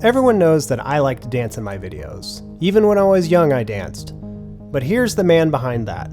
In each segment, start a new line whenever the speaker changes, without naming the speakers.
Everyone knows that I like to dance in my videos. Even when I was young, I danced. But here's the man behind that.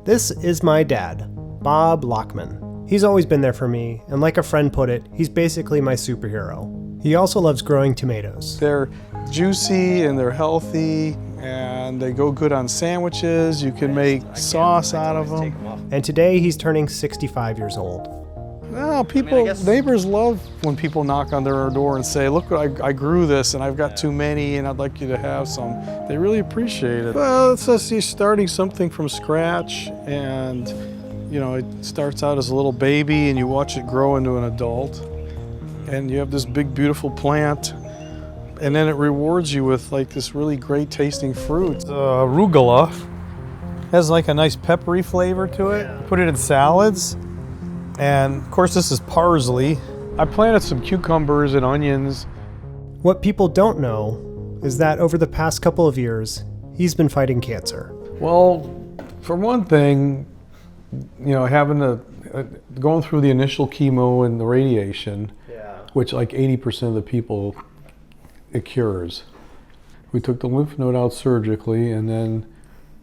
This is my dad, Bob Lockman. He's always been there for me, and like a friend put it, he's basically my superhero. He also loves growing tomatoes.
They're juicy and they're healthy and they go good on sandwiches. You can make sauce out of them.
And today he's turning 65 years old.
Well, neighbors love when people knock on their door and say, look, I grew this and I've got too many and I'd like you to have some. They really appreciate it. Well, it's just you're starting something from scratch, and it starts out as a little baby and you watch it grow into an adult. And you have this big, beautiful plant, and then it rewards you with like this really great tasting fruit. Arugula has like a nice peppery flavor to it. Yeah. Put it in salads. And of course, this is parsley. I planted some cucumbers and onions.
What people don't know is that over the past couple of years, he's been fighting cancer.
Well, for one thing, going through the initial chemo and the radiation, which like 80% of the people, it cures. We took the lymph node out surgically, and then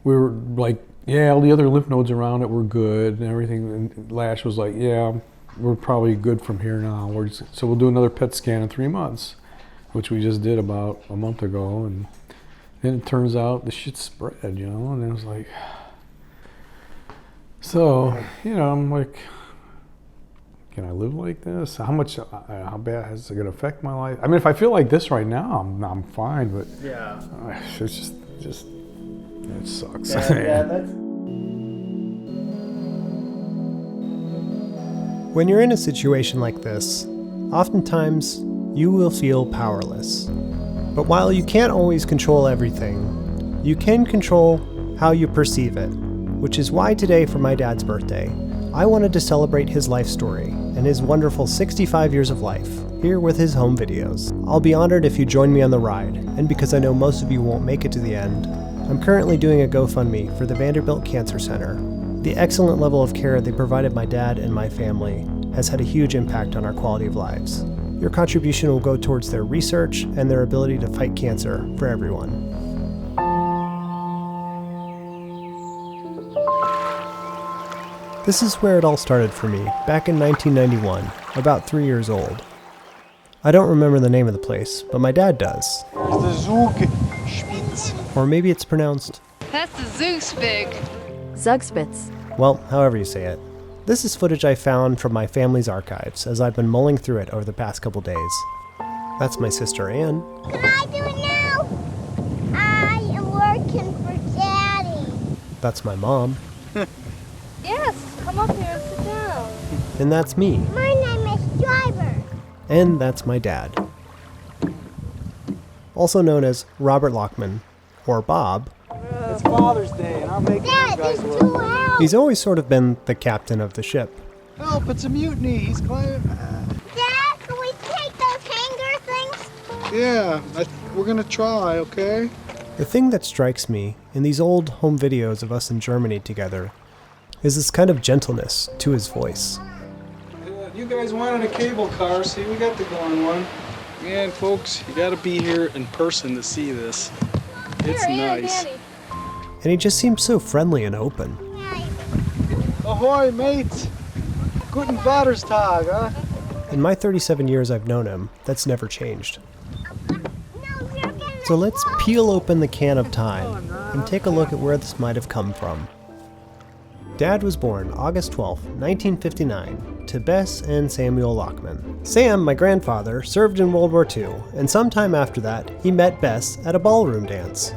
we were like, yeah, all the other lymph nodes around it were good and everything. And Lash was like, yeah, we're probably good from here now. So we'll do another PET scan in 3 months, which we just did about a month ago. And then it turns out the shit spread, and it was like, so, I'm like, can I live like this? How bad is it going to affect my life? I mean, if I feel like this right now, I'm fine, but
yeah,
it's just it sucks.
When you're in a situation like this, oftentimes you will feel powerless. But while you can't always control everything, you can control how you perceive it, which is why today for my dad's birthday, I wanted to celebrate his life story and his wonderful 65 years of life, here with his home videos. I'll be honored if you join me on the ride, and because I know most of you won't make it to the end, I'm currently doing a GoFundMe for the Vanderbilt Cancer Center. The excellent level of care they provided my dad and my family has had a huge impact on our quality of lives. Your contribution will go towards their research and their ability to fight cancer for everyone. This is where it all started for me, back in 1991, about 3 years old. I don't remember the name of the place, but my dad does.
The Zugspitz.
Or maybe it's pronounced...
That's the Zugspitz.
Zugspitz.
Well, however you say it. This is footage I found from my family's archives as I've been mulling through it over the past couple days. That's my sister Ann.
Can I do it now? I am working for Daddy.
That's my mom.
Yes, come up here and sit down.
And that's me.
My name is Driver.
And that's my dad. Also known as Robert Lockman, or Bob.
It's Father's Day, and I'm making
Dad,
you guys
there's
look.
2 help.
He's always sort of been the captain of the ship.
Help, it's a mutiny. He's climbing.
Dad, can we take those hanger things?
Yeah, we're going to try, okay?
The thing that strikes me in these old home videos of us in Germany together is this kind of gentleness to his voice.
You guys wanted a cable car, see, we got the going one. Man, folks, you got to be here in person to see this. It's nice.
Danny.
And he just seems so friendly and open.
Ahoy, mates! Guten Vaterstag, huh?
In my 37 years I've known him, that's never changed. So let's peel open the can of time and take a look at where this might have come from. Dad was born August 12, 1959, to Bess and Samuel Lockman. Sam, my grandfather, served in World War II, and sometime after that, he met Bess at a ballroom dance.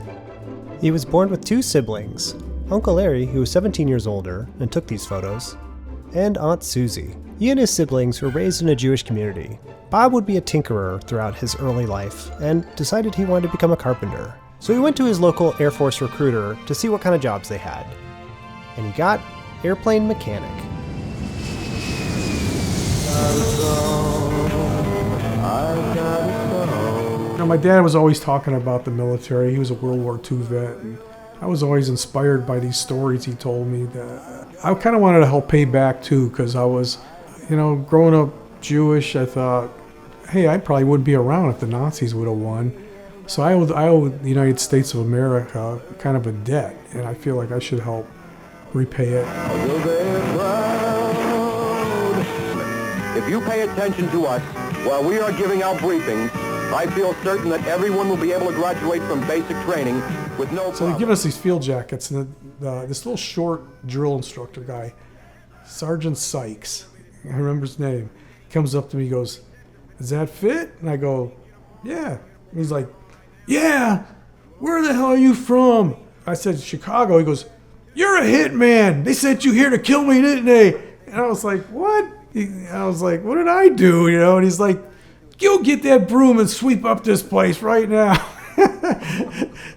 He was born with 2 siblings, Uncle Larry, who was 17 years older and took these photos, and Aunt Susie. He and his siblings were raised in a Jewish community. Bob would be a tinkerer throughout his early life and decided he wanted to become a carpenter. So he went to his local Air Force recruiter to see what kind of jobs they had. And he got airplane mechanic.
My dad was always talking about the military. He was a World War II vet, and I was always inspired by these stories he told me. That I kind of wanted to help pay back too, because I was, growing up Jewish, I thought hey, I probably wouldn't be around if the Nazis would have won. So I owe the United States of America kind of a debt, and I feel like I should help repay it.
If you pay attention to us while we are giving out briefings, I feel certain that everyone will be able to graduate from basic training with no problem.
So they've given us these field jackets, and this little short drill instructor guy, Sergeant Sykes, I remember his name, comes up to me, he goes, "Does that fit?" And I go, "Yeah." And he's like, "Yeah, where the hell are you from?" I said, "Chicago." He goes, "You're a hitman. They sent you here to kill me, didn't they?" And I was like, "What?" I was like, "What did I do?" You know? And he's like, "You get that broom and sweep up this place right now."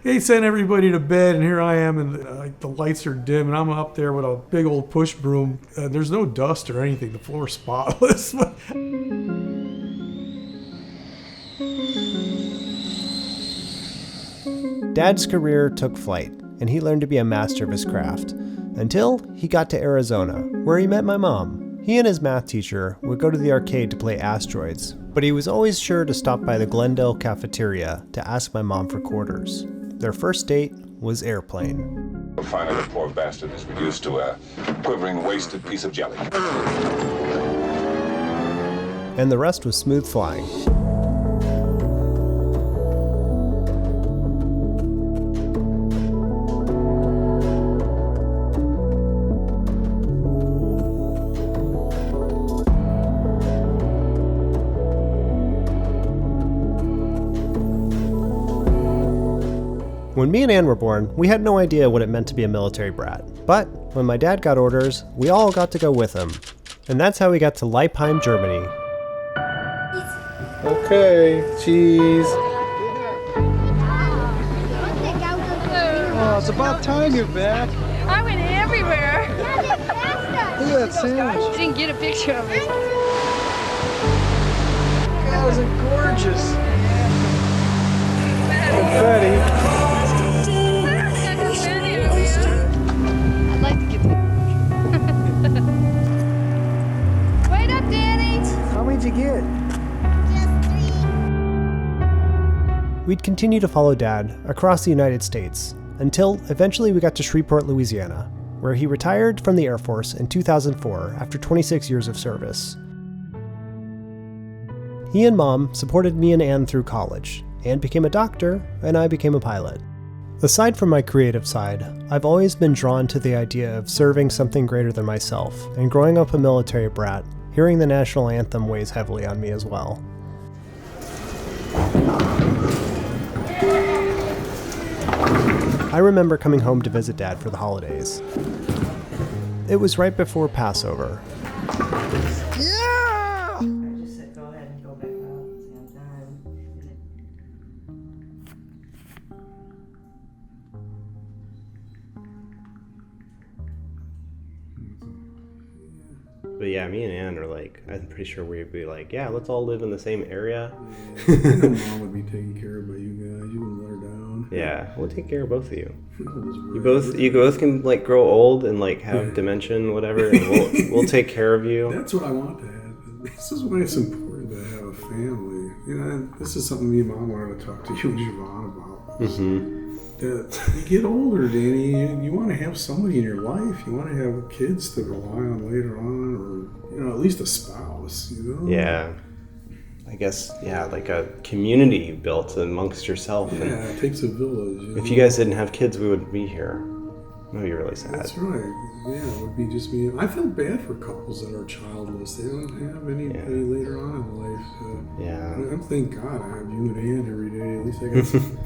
He sent everybody to bed, and here I am, and the lights are dim, and I'm up there with a big old push broom. There's no dust or anything. The floor's spotless.
Dad's career took flight, and he learned to be a master of his craft, until he got to Arizona, where he met my mom. He and his math teacher would go to the arcade to play Asteroids, but he was always sure to stop by the Glendale cafeteria to ask my mom for quarters. Their first date was Airplane.
Finally, the poor bastard is reduced to a quivering, wasted piece of jelly.
And the rest was smooth flying. When me and Ann were born, we had no idea what it meant to be a military brat. But when my dad got orders, we all got to go with him. And that's how we got to Leipheim, Germany.
Okay, cheese.
Oh, it's about time you're back.
I went everywhere.
Look at that sandwich.
Didn't get a picture of it.
That was gorgeous. Confetti.
I'd like to get the Wait up, Danny.
How many'd you get?
We'd continue to follow Dad across the United States until eventually we got to Shreveport, Louisiana, where he retired from the Air Force in 2004 after 26 years of service. He and Mom supported me and Ann through college. Ann became a doctor, and I became a pilot. Aside from my creative side, I've always been drawn to the idea of serving something greater than myself, and growing up a military brat, hearing the national anthem weighs heavily on me as well. I remember coming home to visit Dad for the holidays. It was right before Passover.
Yeah!
Just said, go ahead and go back out at the same time.
But yeah, me and Ann are like, I'm pretty sure we'd be like, yeah, let's all live in the same area.
I know Mom would be taken care of by you guys. You wouldn't let her down.
Yeah, we'll take care of both of you.
You
You both can like grow old and like have dementia and whatever, and we'll take care of you.
That's what I want to have. This is why it's important to have a family. You know, and this is something me and Mom wanted to talk to you and Siobhan about.
Mm-hmm.
That you get older, Danny, you want to have somebody in your life. You want to have kids to rely on later on, or, you know, at least a spouse, you know?
Yeah. I guess, yeah, like a community built amongst yourself.
Yeah, it takes a village. You
If
know?
you guys didn't have kids, we wouldn't be here. That would be really sad.
That's right. Yeah, it would be just me. I feel bad for couples that are childless. They don't have anybody later on in life.
Yeah.
I'm thank God I have you and Ann every day. At least I got some.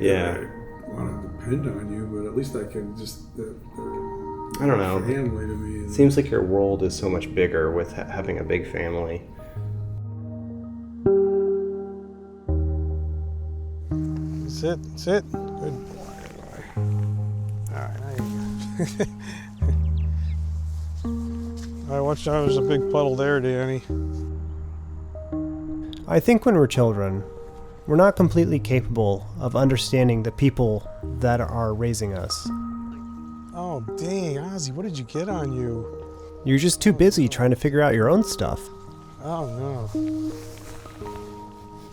Yeah.
I want to depend on you, but at least I can just.
I don't know.
Family to me.
It seems like your world is so much bigger with having a big family.
Sit. Good boy. All right, now you go. All right, watch out. There's a big puddle there, Danny.
I think when we're children, we're not completely capable of understanding the people that are raising us.
Oh, dang, Ozzy, what did you get on you?
You're just too busy trying to figure out your own stuff.
Oh, no.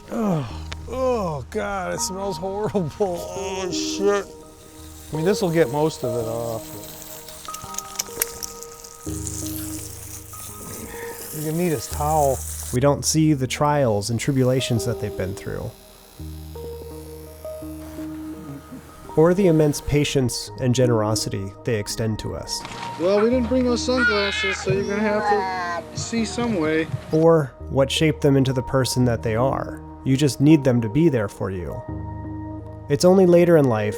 Oh God, it smells horrible. Oh shit. I mean, this will get most of it off. You're gonna need his towel.
We don't see the trials and tribulations that they've been through, or the immense patience and generosity they extend to us,
Well, we didn't bring those sunglasses, so you're gonna have to see some way.
or what shaped them into the person that they are. You just need them to be there for you. It's only later in life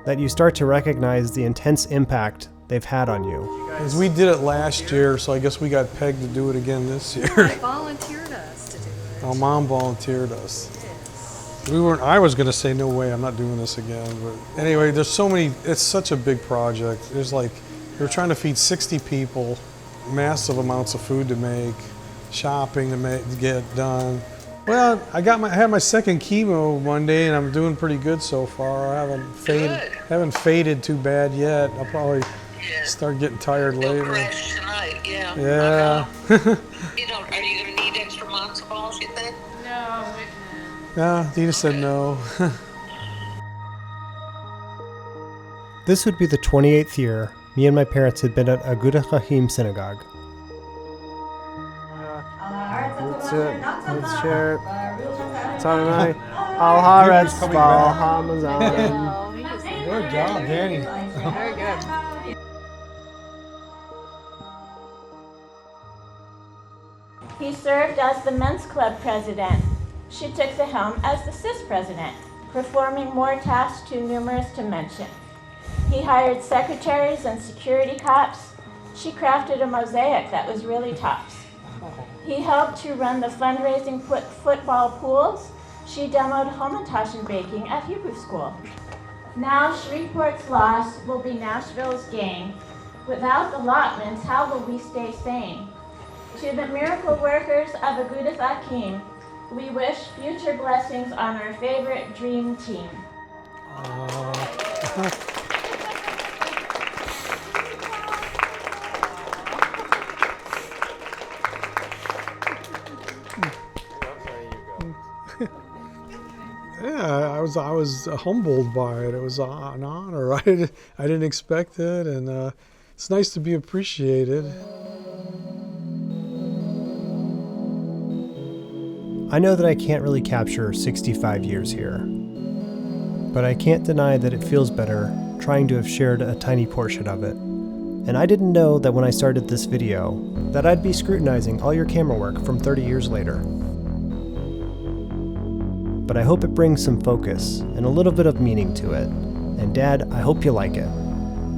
that you start to recognize the intense impact they've had on you.
Because we did it last year, so I guess we got pegged to do it again this year.
They volunteered us to do it.
Our mom volunteered us. I was gonna say, no way, I'm not doing this again. But anyway, there's so many, it's such a big project. There's like, we're trying to feed 60 people, massive amounts of food to make, shopping to get done. Well, I had my second chemo Monday, and I'm doing pretty good so far. I haven't faded too bad yet. I'll probably start getting tired later.
Crash tonight, yeah.
Yeah.
Are you gonna need extra matzo balls, you think?
No,
Yeah, Dina said no.
This would be the 28th year me and my parents had been at Agudath Chahim Synagogue.
That's it. Let's share it. Tanai. Al Haaretz, Al Hamazon.
Good job, Danny.
very good.
He served as the men's club president. She took the helm as the CIS president, performing more tasks too numerous to mention. He hired secretaries and security cops. She crafted a mosaic that was really tops. He helped to run the fundraising football pools. She demoed Hamantaschen baking at Hebrew school. Now Shreveport's loss will be Nashville's gain. Without allotments, how will we stay sane? To the miracle workers of Agudath Achim, we wish future blessings on our favorite dream team.
Yeah, I was humbled by it. It was an honor. I didn't expect it, and it's nice to be appreciated.
I know that I can't really capture 65 years here, but I can't deny that it feels better trying to have shared a tiny portion of it. And I didn't know that when I started this video that I'd be scrutinizing all your camera work from 30 years later. But I hope it brings some focus and a little bit of meaning to it. And Dad, I hope you like it.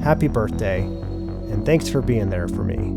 Happy birthday, and thanks for being there for me.